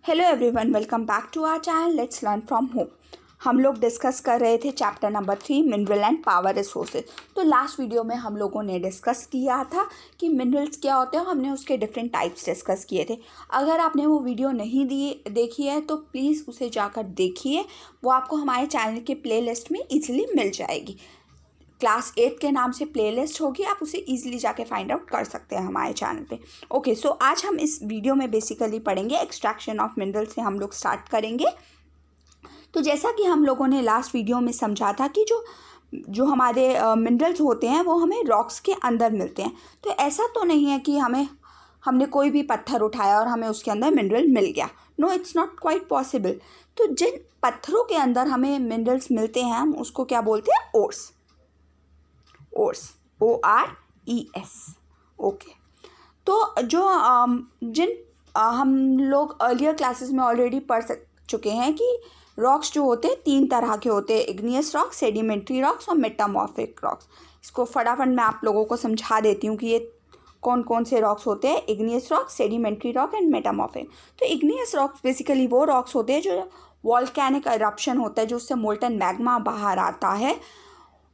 Hello everyone, welcome back to our channel let's learn from home. हम लोग discuss कर रहे थे chapter number 3 mineral and power resources. तो लास्ट वीडियो में हम लोगों ने डिस्कस किया था कि मिनरल्स क्या होते हैं, हमने उसके डिफरेंट टाइप्स डिस्कस किए थे। अगर आपने वो वीडियो नहीं देखी है तो प्लीज़ उसे जाकर देखिए, वो आपको हमारे चैनल के प्ले लिस्ट में ईजिली मिल जाएगी। क्लास 8 के नाम से प्लेलिस्ट होगी, आप उसे इजीली जाके फाइंड आउट कर सकते हैं हमारे चैनल पे। ओके, सो आज हम इस वीडियो में बेसिकली पढ़ेंगे एक्सट्रैक्शन ऑफ मिनरल से हम लोग स्टार्ट करेंगे। तो जैसा कि हम लोगों ने लास्ट वीडियो में समझा था कि जो हमारे मिनरल्स होते हैं वो हमें रॉक्स के अंदर मिलते हैं। तो ऐसा तो नहीं है कि हमने कोई भी पत्थर उठाया और हमें उसके अंदर मिनरल मिल गया। No, it's not quite possible. तो जिन पत्थरों के अंदर हमें मिनरल्स मिलते हैं हम उसको क्या बोलते हैं? ओर्स। ORES। ओके, तो जो हम लोग अर्लियर क्लासेस में ऑलरेडी पढ़ चुके हैं कि रॉक्स जो होते हैं 3 तरह के होते हैं, इग्नियस रॉक्स, सेडिमेंट्री रॉक्स और मेटामॉर्फिक रॉक्स। इसको फटाफट मैं आप लोगों को समझा देती हूँ कि ये कौन कौन से रॉक्स होते हैं: igneous rock, sedimentary rock and metamorphic. तो इग्नियस रॉक्स बेसिकली वो रॉक्स होते हैं जो वॉल्केनिक इरप्शन होता है, जो उससे मोल्टन मैग्मा बाहर आता है।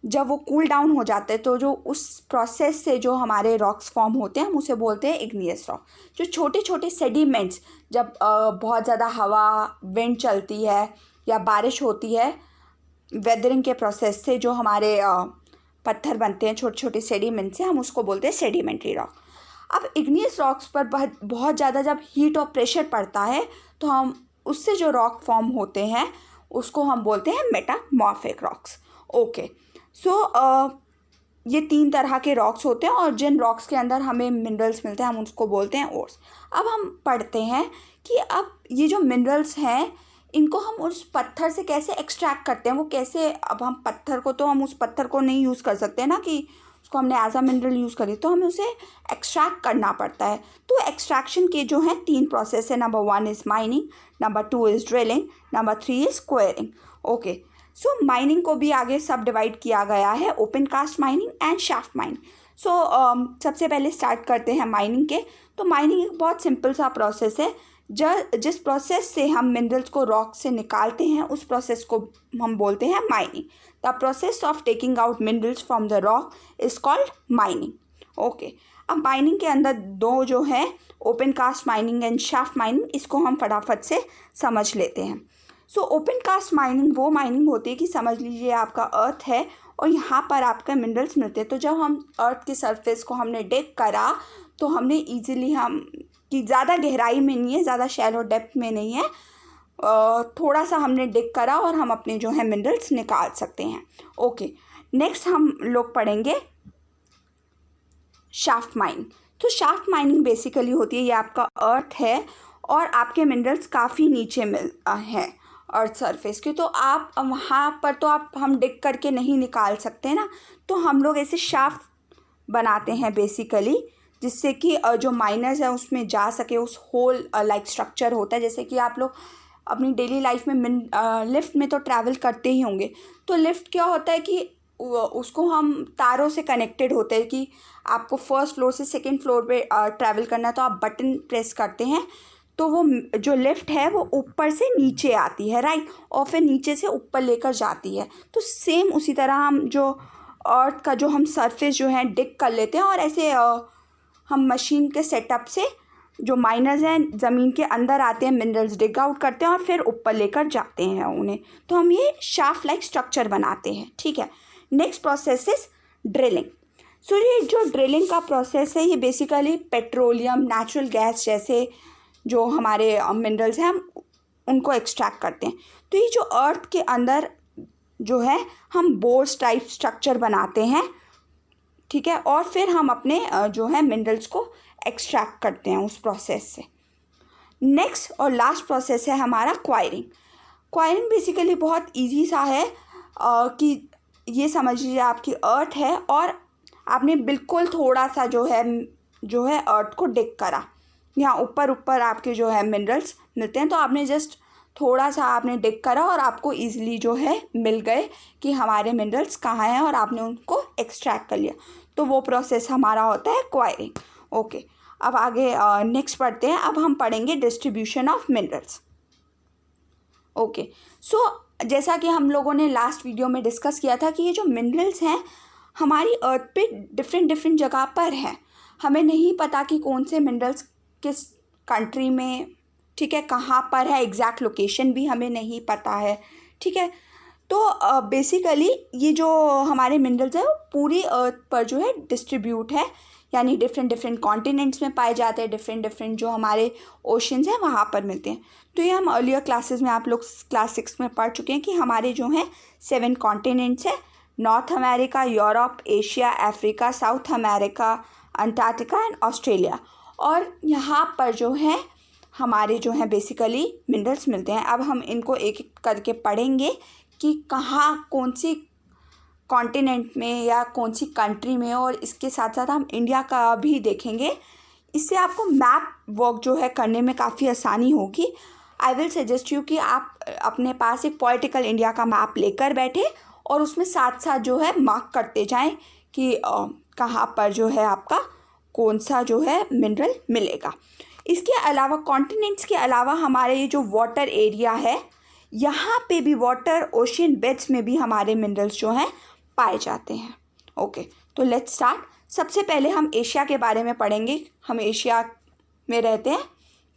जब वो कूल डाउन हो जाते हैं तो जो उस प्रोसेस से जो हमारे रॉक्स फॉर्म होते हैं हम उसे बोलते हैं इग्नियस रॉक। जो छोटे छोटे सेडिमेंट्स, जब बहुत ज़्यादा हवा, विंड चलती है या बारिश होती है, वेदरिंग के प्रोसेस से जो हमारे पत्थर बनते हैं छोटे छोटे सेडिमेंट से, हम उसको बोलते हैं सेडिमेंट्री रॉक। अब इग्नियस रॉक्स पर बहुत ज़्यादा जब हीट और प्रेशर पड़ता है तो हम उससे जो रॉक फॉर्म होते हैं उसको हम बोलते हैं मेटामॉर्फिक रॉक्स। ओके, सो ये 3 तरह के रॉक्स होते हैं और जिन रॉक्स के अंदर हमें मिनरल्स मिलते हैं हम उसको बोलते हैं ओर्स। अब हम पढ़ते हैं कि अब ये जो मिनरल्स हैं इनको हम उस पत्थर से कैसे एक्सट्रैक्ट करते हैं, वो कैसे। अब हम पत्थर को तो हम उस पत्थर को नहीं यूज़ कर सकते ना कि उसको हमने एज अ मिनरल यूज़ करी, तो हमें उसे एक्सट्रैक्ट करना पड़ता है। तो एक्सट्रैक्शन के जो हैं 3 प्रोसेस है। Number 1 is mining, number 2 is drilling, number 3 is quarrying. Okay, so mining को भी आगे सब डिवाइड किया गया है, open cast mining and shaft mining. So सबसे पहले स्टार्ट करते हैं माइनिंग के। तो माइनिंग एक बहुत सिंपल सा प्रोसेस है। जिस प्रोसेस से हम मिनरल्स को रॉक से निकालते हैं उस प्रोसेस को हम बोलते हैं mining. The process of taking out minerals from the rock is called mining. Okay, अब माइनिंग के अंदर 2 जो है, open cast mining and shaft mining, इसको हम फटाफट से समझ लेते हैं। सो ओपन कास्ट माइनिंग वो माइनिंग होती है कि समझ लीजिए आपका अर्थ है और यहाँ पर आपका मिनरल्स मिलते हैं। तो जब हम अर्थ के सरफेस को हमने डिग करा तो हमने ईजिली हम कि ज़्यादा गहराई में नहीं है, ज़्यादा शैलो डेप्थ में नहीं है, थोड़ा सा हमने डिग करा और हम अपने जो है मिनरल्स निकाल सकते हैं। ओके, नेक्स्ट हम लोग पढ़ेंगे शाफ्ट माइनिंग। तो शाफ्ट माइनिंग बेसिकली होती है, ये आपका अर्थ है और आपके मिनरल्स काफ़ी नीचे हैं अर्थ सरफेस के, तो आप वहाँ पर तो हम डिग करके नहीं निकाल सकते ना, तो हम लोग ऐसे शाफ्ट बनाते हैं बेसिकली, जिससे कि जो माइनर्स है उसमें जा सके। उस होल लाइक स्ट्रक्चर होता है, जैसे कि आप लोग अपनी डेली लाइफ में लिफ्ट में तो ट्रैवल करते ही होंगे। तो लिफ्ट क्या होता है कि उसको हम तारों से कनेक्टेड होते हैं कि आपको फर्स्ट फ्लोर से सेकंड फ्लोर पे ट्रैवल करना है तो आप बटन प्रेस करते हैं तो वो जो लिफ्ट है वो ऊपर से नीचे आती है, राइट, और फिर नीचे से ऊपर लेकर जाती है। तो सेम उसी तरह हम जो अर्थ का जो हम सरफेस जो है डिग कर लेते हैं और ऐसे हम मशीन के सेटअप से जो माइनर्स हैं ज़मीन के अंदर आते हैं, मिनरल्स डिग आउट करते हैं और फिर ऊपर लेकर जाते हैं उन्हें, तो हम ये शाफ्ट लाइक स्ट्रक्चर बनाते हैं। ठीक है, नेक्स्ट प्रोसेस इज ड्रिलिंग। सो ये जो ड्रिलिंग का प्रोसेस है ये बेसिकली पेट्रोलियम, नेचुरल गैस जैसे जो हमारे मिनरल्स हैं हम उनको एक्सट्रैक्ट करते हैं। तो ये जो अर्थ के अंदर जो है हम बोर्स टाइप स्ट्रक्चर बनाते हैं, ठीक है, और फिर हम अपने जो है मिनरल्स को एक्सट्रैक्ट करते हैं उस प्रोसेस से। नेक्स्ट और लास्ट प्रोसेस है हमारा क्वायरिंग। क्वायरिंग बेसिकली बहुत इजी सा है कि ये समझ लीजिए आपकी अर्थ है और आपने बिल्कुल थोड़ा सा जो है अर्थ को डिग करा, यहाँ ऊपर आपके जो है मिनरल्स मिलते हैं, तो आपने जस्ट थोड़ा सा आपने डिग करा और आपको ईजिली जो है मिल गए कि हमारे मिनरल्स कहाँ हैं और आपने उनको एक्सट्रैक्ट कर लिया। तो वो प्रोसेस हमारा होता है क्वायरिंग। ओके, अब आगे नेक्स्ट पढ़ते हैं। अब हम पढ़ेंगे डिस्ट्रीब्यूशन ऑफ मिनरल्स। ओके, सो जैसा कि हम लोगों ने लास्ट वीडियो में डिस्कस किया था कि ये जो मिनरल्स हैं हमारी अर्थ पे डिफरेंट डिफरेंट जगह पर हैं। हमें नहीं पता कि कौन से मिनरल्स किस कंट्री में, ठीक है, कहाँ पर है, एग्जैक्ट लोकेशन भी हमें नहीं पता है, ठीक है। तो बेसिकली ये जो हमारे मिनरल्स हैं वो पूरी अर्थ पर जो है डिस्ट्रीब्यूट है, यानी डिफरेंट डिफरेंट कॉन्टिनेंट्स में पाए जाते हैं, डिफरेंट डिफरेंट जो हमारे ओशंस हैं वहाँ पर मिलते हैं। तो ये हम अर्लियर क्लासेस में, आप लोग क्लास 6 में पढ़ चुके हैं कि हमारे जो हैं 7 कॉन्टिनेंट्स हैं, north America, Europe, Asia, Africa, south America, Antarctica and Australia. और यहाँ पर जो है हमारे जो हैं बेसिकली मिनरल्स मिलते हैं। अब हम इनको एक एक करके पढ़ेंगे कि कहाँ, कौन सी कॉन्टिनेंट में या कौन सी कंट्री में, और इसके साथ साथ हम इंडिया का भी देखेंगे। इससे आपको मैप वर्क जो है करने में काफ़ी आसानी होगी। आई विल सजेस्ट यू कि आप अपने पास एक पॉलिटिकल इंडिया का मैप लेकर बैठे और उसमें साथ साथ जो है मार्क करते जाएं कि कहाँ पर जो है आपका कौन सा जो है मिनरल मिलेगा। इसके अलावा कॉन्टिनेंट्स के अलावा हमारे ये जो वाटर एरिया है यहाँ पे भी वाटर ओशियन बेड्स में भी हमारे मिनरल्स जो हैं पाए जाते हैं। ओके, तो लेट्स स्टार्ट। सबसे पहले हम एशिया के बारे में पढ़ेंगे। हम एशिया में रहते हैं,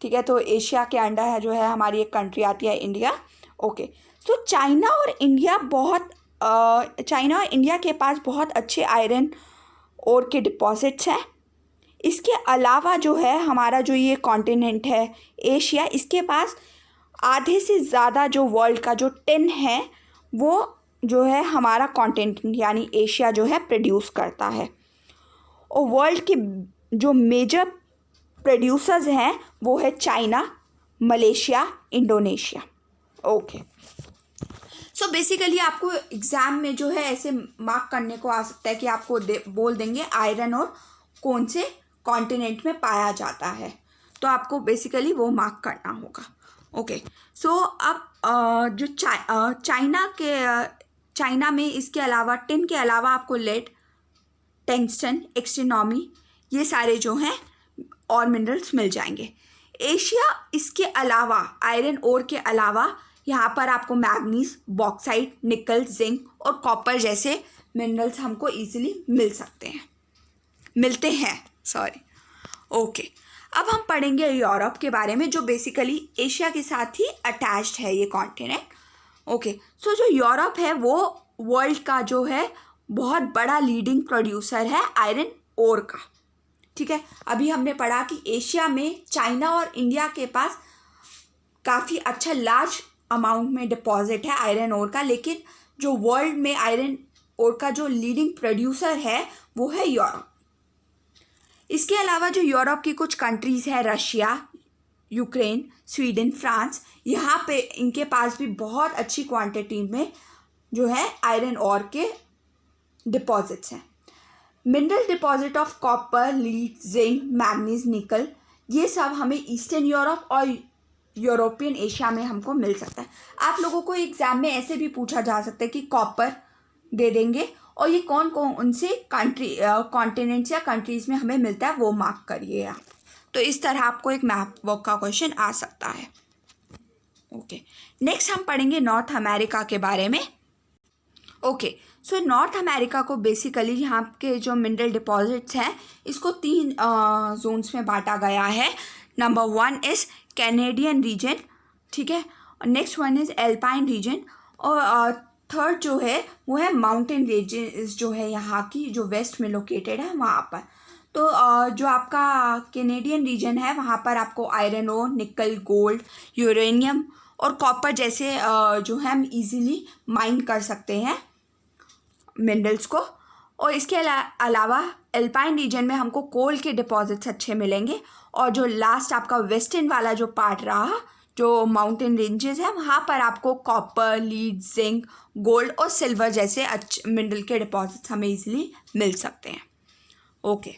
ठीक है। तो एशिया के अंडर है जो है हमारी एक कंट्री आती है, इंडिया। ओके, सो चाइना और इंडिया के पास बहुत अच्छे आयरन ओर के डिपॉजिट्स हैं। इसके अलावा जो है हमारा जो ये कॉन्टिनेंट है एशिया, इसके पास आधे से ज़्यादा जो वर्ल्ड का जो टिन है वो जो है हमारा कॉन्टिनेंट यानी एशिया जो है प्रोड्यूस करता है। और वर्ल्ड के जो मेजर प्रोड्यूसर्स हैं वो है China, Malaysia, Indonesia. Okay, so basically आपको एग्ज़ाम में जो है ऐसे मार्क करने को आ सकता है कि आपको बोल देंगे आयरन और कौन से कॉन्टिनेंट में पाया जाता है, तो आपको बेसिकली वो मार्क करना होगा। ओके, सो अब जो चाइना में इसके अलावा टिन के अलावा आपको लेड, टंगस्टन, एक्सटिनॉमी, ये सारे जो हैं और मिनरल्स मिल जाएंगे। एशिया इसके अलावा आयरन ओर के अलावा यहाँ पर आपको मैग्नीज, बॉक्साइट, निकल, जिंक और कॉपर जैसे मिनरल्स हमको इजीली मिलते हैं। ओके, अब हम पढ़ेंगे यूरोप के बारे में, जो बेसिकली एशिया के साथ ही अटैच्ड है ये कॉन्टिनेंट। ओके, सो जो यूरोप है वो वर्ल्ड का जो है बहुत बड़ा लीडिंग प्रोड्यूसर है आयरन ओर का, ठीक है। अभी हमने पढ़ा कि एशिया में चाइना और इंडिया के पास काफ़ी अच्छा लार्ज अमाउंट में डिपॉजिट है आयरन ओर का, लेकिन जो वर्ल्ड में आयरन ओर का जो लीडिंग प्रोड्यूसर है वो है यूरोप। इसके अलावा जो यूरोप की कुछ कंट्रीज़ है, रशिया, यूक्रेन, स्वीडन, फ्रांस, यहाँ पे इनके पास भी बहुत अच्छी क्वांटिटी में जो है आयरन ओर के डिपॉजिट्स हैं। Mineral deposit of copper, lead, zinc, manganese, निकल, ये सब हमें ईस्टर्न यूरोप और यूरोपियन एशिया में हमको मिल सकता है। आप लोगों को एग्ज़ाम में ऐसे भी पूछा जा सकता है कि कॉपर दे देंगे और ये कौन कौन से कॉन्टिनेंट्स या कंट्रीज़ में हमें मिलता है वो मार्क करिए आप। तो इस तरह आपको एक मैप वर्क का क्वेश्चन आ सकता है। ओके, नेक्स्ट हम पढ़ेंगे नॉर्थ अमेरिका के बारे में। ओके, सो नॉर्थ अमेरिका को बेसिकली यहाँ के जो मिनरल डिपॉजिट्स हैं इसको 3 जोन्स में बांटा गया है। नंबर 1 इज़ कैनेडियन रीजन, ठीक है, नेक्स्ट 1 इज़ एल्पाइन रीजन, और थर्ड जो है वो है माउंटेन रीजन जो है यहाँ की जो वेस्ट में लोकेटेड है वहाँ पर। तो जो आपका कैनेडियन रीजन है वहाँ पर आपको आयरन ओर, निकल, गोल्ड, यूरेनियम और कॉपर जैसे जो है हम इजीली माइन कर सकते हैं मिनरल्स को। और इसके अलावा एल्पाइन रीजन में हमको कोल के डिपॉजिट्स अच्छे मिलेंगे, और जो लास्ट आपका वेस्टर्न वाला जो पार्ट रहा जो माउंटेन रेंजेस है वहाँ पर आपको कॉपर, लीड, जिंक, गोल्ड और सिल्वर जैसे अच्छे मिनरल के डिपॉजिट्स हमें इजीली मिल सकते हैं। ओके,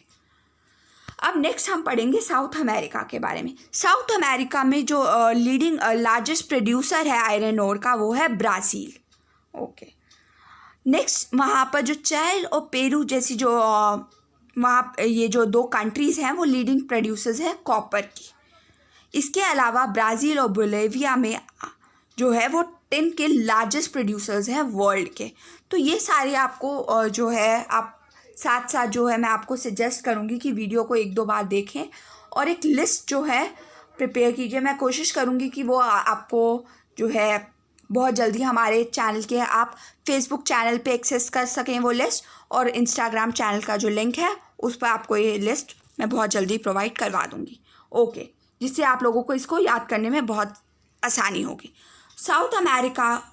अब नेक्स्ट हम पढ़ेंगे साउथ अमेरिका के बारे में। साउथ अमेरिका में जो लीडिंग लार्जेस्ट प्रोड्यूसर है आयरन ओर का वो है ब्राज़ील। ओके, नेक्स्ट वहाँ पर जो चिली और पेरू जैसी जो वहाँ ये जो 2 कंट्रीज़ हैं वो लीडिंग प्रोड्यूसर्स हैं कॉपर की। इसके अलावा ब्राज़ील और बोलिविया में जो है वो टिन के लार्जेस्ट प्रोड्यूसर्स हैं वर्ल्ड के। तो ये सारे आपको जो है आप साथ साथ जो है मैं आपको सजेस्ट करूँगी कि वीडियो को 1-2 बार देखें और एक लिस्ट जो है प्रिपेयर कीजिए। मैं कोशिश करूँगी कि वो आपको जो है बहुत जल्दी हमारे चैनल के आप फेसबुक चैनल पे एक्सेस कर सकें वो लिस्ट, और इंस्टाग्राम चैनल का जो लिंक है उस पर आपको ये लिस्ट मैं बहुत जल्दी प्रोवाइड करवा दूँगी। ओके, जिससे आप लोगों को इसको याद करने में बहुत आसानी होगी। साउथ अमेरिका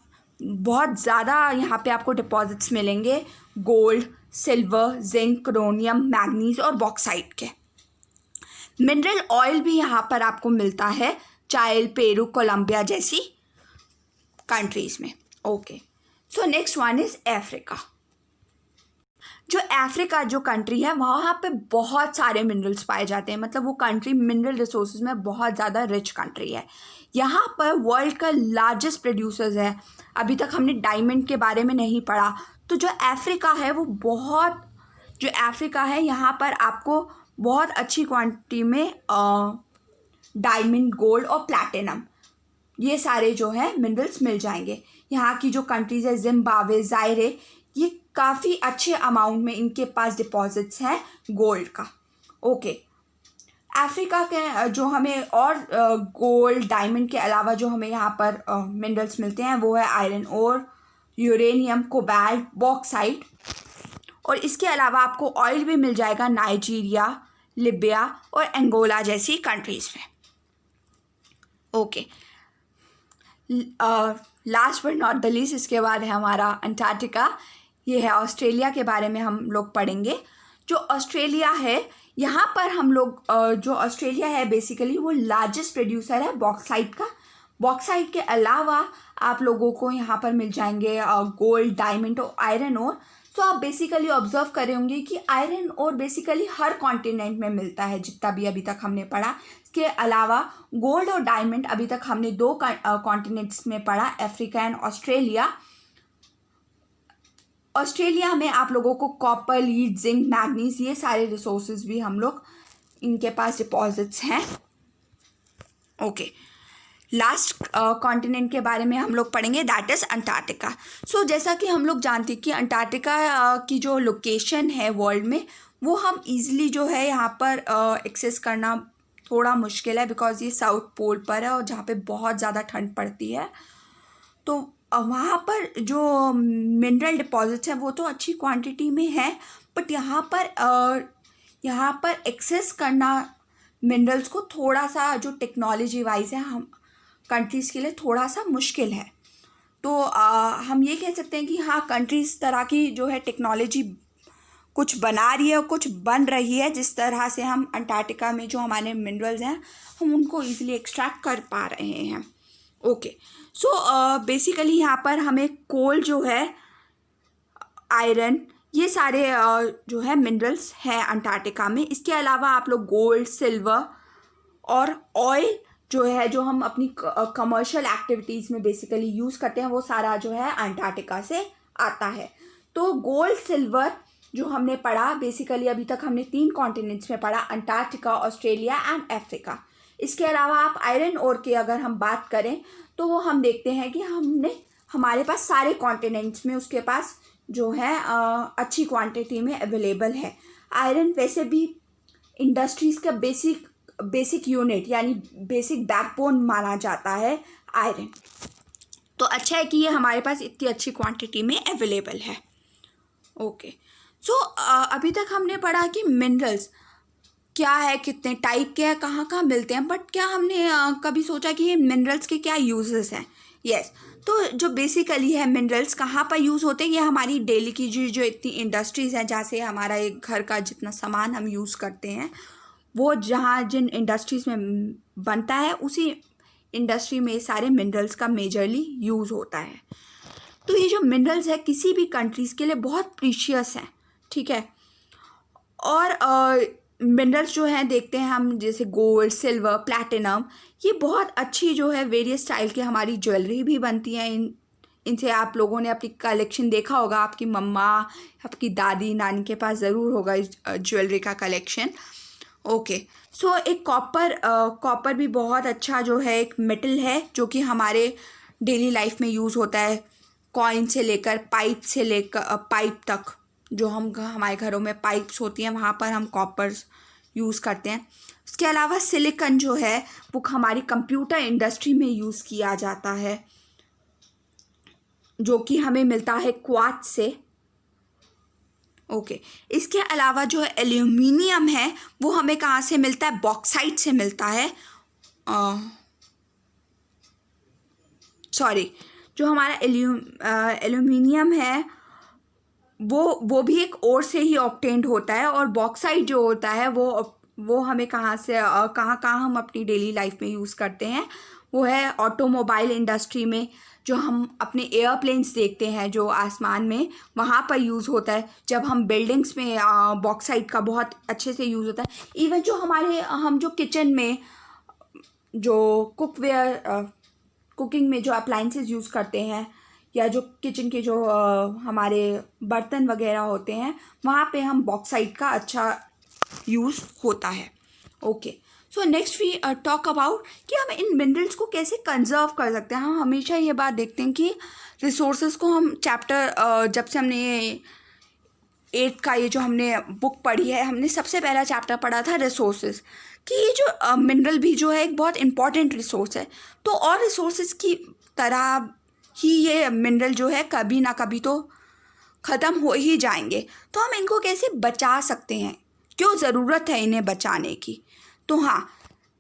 बहुत ज़्यादा यहाँ पे आपको डिपॉजिट्स मिलेंगे gold, silver, zinc, chromium, manganese और बॉक्साइट के। मिनरल ऑयल भी यहाँ पर आपको मिलता है चाइल, पेरू, कोलंबिया जैसी कंट्रीज़ में। Okay, so next one is Africa. जो अफ्रीका जो कंट्री है वहाँ पे बहुत सारे मिनरल्स पाए जाते हैं, मतलब वो कंट्री मिनरल रिसोर्सेज में बहुत ज़्यादा रिच कंट्री है। यहाँ पर वर्ल्ड का लार्जेस्ट प्रोड्यूसर्स है। अभी तक हमने डायमंड के बारे में नहीं पढ़ा, तो जो अफ्रीका है वो जो अफ्रीका है यहाँ पर आपको बहुत अच्छी क्वांटिटी में डायमंड, गोल्ड और प्लैटिनम ये सारे जो है मिनरल्स मिल जाएंगे। यहाँ की जो कंट्रीज़ है जिम्बाब्वे, ज़ायरे, ये काफ़ी अच्छे अमाउंट में इनके पास डिपॉजिट्स हैं गोल्ड का। ओके, अफ्रीका के जो हमें और गोल्ड, डायमंड के अलावा जो हमें यहाँ पर मिनरल्स मिलते हैं वो है iron ore, uranium, cobalt, bauxite, और इसके अलावा आपको ऑयल भी मिल जाएगा नाइजीरिया, लिबिया और अंगोला जैसी कंट्रीज़ में। Okay, last but not the least इसके बाद है हमारा अंटार्कटिका। ये है ऑस्ट्रेलिया के बारे में हम लोग पढ़ेंगे। जो ऑस्ट्रेलिया है यहाँ पर हम लोग जो ऑस्ट्रेलिया है बेसिकली वो लार्जेस्ट प्रोड्यूसर है बॉक्साइट का। बॉक्साइट के अलावा आप लोगों को यहाँ पर मिल जाएंगे गोल्ड, डायमंड और आयरन ओर। सो आप बेसिकली ऑब्जर्व करे होंगे कि आयरन ओर बेसिकली हर कॉन्टिनेंट में मिलता है जितना भी अभी तक हमने पढ़ा। इसके अलावा गोल्ड और डायमंड अभी तक हमने 2 कॉन्टिनेंट्स में पढ़ा, अफ्रीका एंड ऑस्ट्रेलिया। ऑस्ट्रेलिया में आप लोगों को कॉपर, लीड, जिंक, मैग्नीज ये सारे रिसोर्सेज भी हम लोग इनके पास डिपॉजिट्स हैं। ओके, लास्ट कॉन्टिनेंट के बारे में हम लोग पढ़ेंगे, दैट इज़ अंटार्कटिका। सो जैसा कि हम लोग जानते हैं कि अंटार्कटिका की जो लोकेशन है वर्ल्ड में वो हम इजीली जो है यहाँ पर एक्सेस करना थोड़ा मुश्किल है, बिकॉज ये साउथ पोल पर है और जहाँ पे बहुत ज़्यादा ठंड पड़ती है। तो वहाँ पर जो मिनरल डिपॉजिट्स हैं वो तो अच्छी क्वांटिटी में है, बट यहाँ पर एक्सेस करना मिनरल्स को थोड़ा सा जो टेक्नोलॉजी वाइज है हम कंट्रीज़ के लिए थोड़ा सा मुश्किल है। तो हम ये कह सकते हैं कि हाँ, कंट्रीज़ तरह की जो है टेक्नोलॉजी कुछ बना रही है और कुछ बन रही है, जिस तरह से हम अंटार्कटिका में जो हमारे मिनरल्स हैं हम उनको ईज़िली एक्सट्रैक्ट कर पा रहे हैं। ओके, सो बेसिकली यहाँ पर हमें कोल जो है, आयरन, ये सारे जो है मिनरल्स हैं अंटार्कटिका में। इसके अलावा आप लोग गोल्ड, सिल्वर और ऑयल जो है जो हम अपनी कमर्शियल एक्टिविटीज़ में बेसिकली यूज़ करते हैं वो सारा जो है अंटार्कटिका से आता है। तो गोल्ड, सिल्वर जो हमने पढ़ा बेसिकली अभी तक हमने 3 कॉन्टिनेंट्स में पढ़ा, अंटार्कटिका, ऑस्ट्रेलिया एंड अफ्रीका। इसके अलावा आप आयरन ओर की अगर हम बात करें तो वो हम देखते हैं कि हमारे पास सारे कॉन्टिनेंट्स में उसके पास जो है अच्छी क्वांटिटी में अवेलेबल है। आयरन वैसे भी इंडस्ट्रीज़ का बेसिक यूनिट यानी बेसिक बैकबोन माना जाता है आयरन। तो अच्छा है कि ये हमारे पास इतनी अच्छी क्वांटिटी में अवेलेबल है। ओके, सो अभी तक हमने पढ़ा कि मिनरल्स क्या है, कितने टाइप के हैं, कहाँ कहाँ मिलते हैं, बट क्या हमने कभी सोचा कि ये मिनरल्स के क्या यूजेस हैं? यस, तो जो बेसिकली है मिनरल्स कहाँ पर यूज़ होते हैं, ये हमारी डेली की जो इतनी इंडस्ट्रीज़ हैं, जहाँ से हमारा एक घर का जितना सामान हम यूज़ करते हैं वो जहाँ जिन इंडस्ट्रीज़ में बनता है उसी इंडस्ट्री में सारे मिनरल्स का मेजरली यूज़ होता है। तो ये जो मिनरल्स है किसी भी कंट्रीज़ के लिए बहुत प्रीशियस हैं, ठीक है। और मिनरल्स जो हैं देखते हैं हम जैसे गोल्ड, सिल्वर, प्लैटिनम, ये बहुत अच्छी जो है वेरियस स्टाइल की हमारी ज्वेलरी भी बनती है इनसे आप लोगों ने अपनी कलेक्शन देखा होगा, आपकी मम्मा, आपकी दादी नानी के पास ज़रूर होगा इस ज्वेलरी का कलेक्शन। ओके, सो एक कॉपर भी बहुत अच्छा जो है एक मेटल है जो कि हमारे डेली लाइफ में यूज़ होता है। कॉइन से लेकर पाइप तक, जो हमारे घरों में पाइप्स होती हैं वहाँ पर हम कॉपर यूज़ करते हैं। उसके अलावा सिलिकॉन जो है वो हमारी कंप्यूटर इंडस्ट्री में यूज़ किया जाता है, जो कि हमें मिलता है क्वार्ट्ज से। ओके, इसके अलावा जो एल्यूमिनियम है वो हमें कहाँ से मिलता है? बॉक्साइट से मिलता है। सॉरी, जो हमारा एल्यूमिनियम है वो भी एक ओर से ही ऑब्टेन्ड होता है। और बॉक्साइट जो होता है वो हमें कहाँ हम अपनी डेली लाइफ में यूज़ करते हैं, वो है ऑटोमोबाइल इंडस्ट्री में। जो हम अपने एयरप्लेन्स देखते हैं जो आसमान में, वहाँ पर यूज़ होता है। जब हम बिल्डिंग्स में बॉक्साइट का बहुत अच्छे से यूज़ होता है। इवन जो हम जो किचन में जो कुकिंग में जो अप्लाइंसेस यूज़ करते हैं, या जो किचन के जो हमारे बर्तन वगैरह होते हैं, वहाँ पे हम बॉक्साइट का अच्छा यूज़ होता है। Okay, so next we talk about कि हम इन मिनरल्स को कैसे कंजर्व कर सकते हैं। हम हमेशा ये बात देखते हैं कि रिसोर्सेज को हम जब से हमने ये 8th का ये जो हमने बुक पढ़ी है, हमने सबसे पहला चैप्टर पढ़ा था रिसोर्सेज, कि ये जो मिनरल भी जो है एक बहुत इंपॉर्टेंट रिसोर्स है। तो और रिसोर्सेज की तरह ही ये मिनरल जो है कभी ना कभी तो ख़त्म हो ही जाएंगे। तो हम इनको कैसे बचा सकते हैं, क्यों ज़रूरत है इन्हें बचाने की? तो हाँ,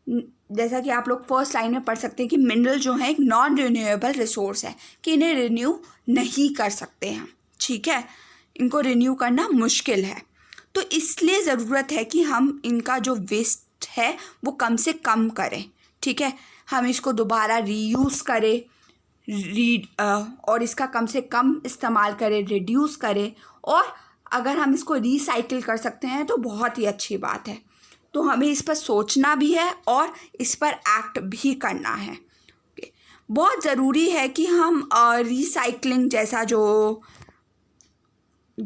जैसा कि आप लोग फर्स्ट लाइन में पढ़ सकते हैं कि मिनरल जो है एक नॉन रिन्यूएबल रिसोर्स है, कि इन्हें रिन्यू नहीं कर सकते हैं। ठीक है, इनको रिन्यू करना मुश्किल है। तो इसलिए ज़रूरत है कि हम इनका जो वेस्ट है वो कम से कम करें। ठीक है, हम इसको दोबारा रीयूज़ करें, और इसका कम से कम इस्तेमाल करें, रिड्यूस करें। और अगर हम इसको रिसाइकिल कर सकते हैं तो बहुत ही अच्छी बात है। तो हमें इस पर सोचना भी है और इस पर एक्ट भी करना है। बहुत ज़रूरी है कि हम रिसाइकलिंग जैसा जो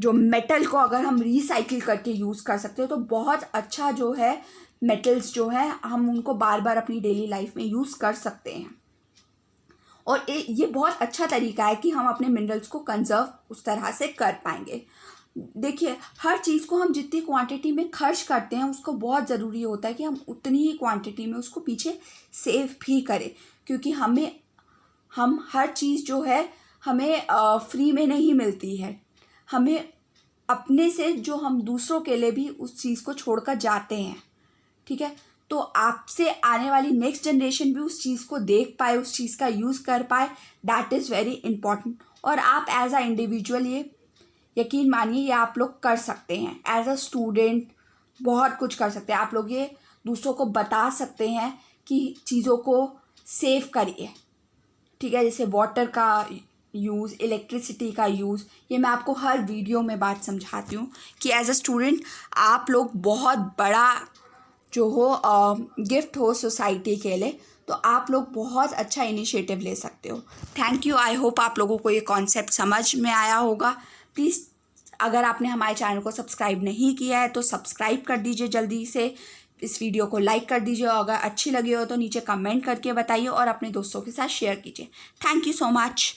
मेटल को अगर हम रिसाइकिल करके यूज़ कर सकते हो तो बहुत अच्छा जो है मेटल्स जो है हम उनको बार बार अपनी डेली लाइफ में यूज़ कर सकते हैं। और ये बहुत अच्छा तरीका है कि हम अपने मिनरल्स को कंजर्व उस तरह से कर पाएंगे। देखिए, हर चीज़ को हम जितनी क्वांटिटी में खर्च करते हैं उसको बहुत ज़रूरी होता है कि हम उतनी ही क्वांटिटी में उसको पीछे सेव भी करें, क्योंकि हम हर चीज़ जो है हमें फ्री में नहीं मिलती है। हमें अपने से जो हम दूसरों के लिए भी उस चीज़ को छोड़कर जाते हैं। ठीक है, तो आपसे आने वाली नेक्स्ट जनरेशन भी उस चीज़ को देख पाए, उस चीज़ का यूज़ कर पाए, दैट इज़ वेरी इंपॉर्टेंट। और आप एज अ इंडिविजुअल ये यकीन मानिए ये आप लोग कर सकते हैं। एज अ स्टूडेंट बहुत कुछ कर सकते हैं आप लोग। ये दूसरों को बता सकते हैं कि चीज़ों को सेव करिए। ठीक है, जैसे वाटर का यूज़, इलेक्ट्रिसिटी का यूज़, ये मैं आपको हर वीडियो में बात समझाती हूँ कि एज अ स्टूडेंट आप लोग बहुत बड़ा जो हो गिफ्ट हो सोसाइटी के लिए, तो आप लोग बहुत अच्छा इनिशिएटिव ले सकते हो। Thank you. आई होप आप लोगों को ये कॉन्सेप्ट समझ में आया होगा। प्लीज़ अगर आपने हमारे चैनल को सब्सक्राइब नहीं किया है तो सब्सक्राइब कर दीजिए जल्दी से। इस वीडियो को लाइक कर दीजिए और अगर अच्छी लगी हो तो नीचे कमेंट करके बताइए और अपने दोस्तों के साथ शेयर कीजिए। Thank you so much.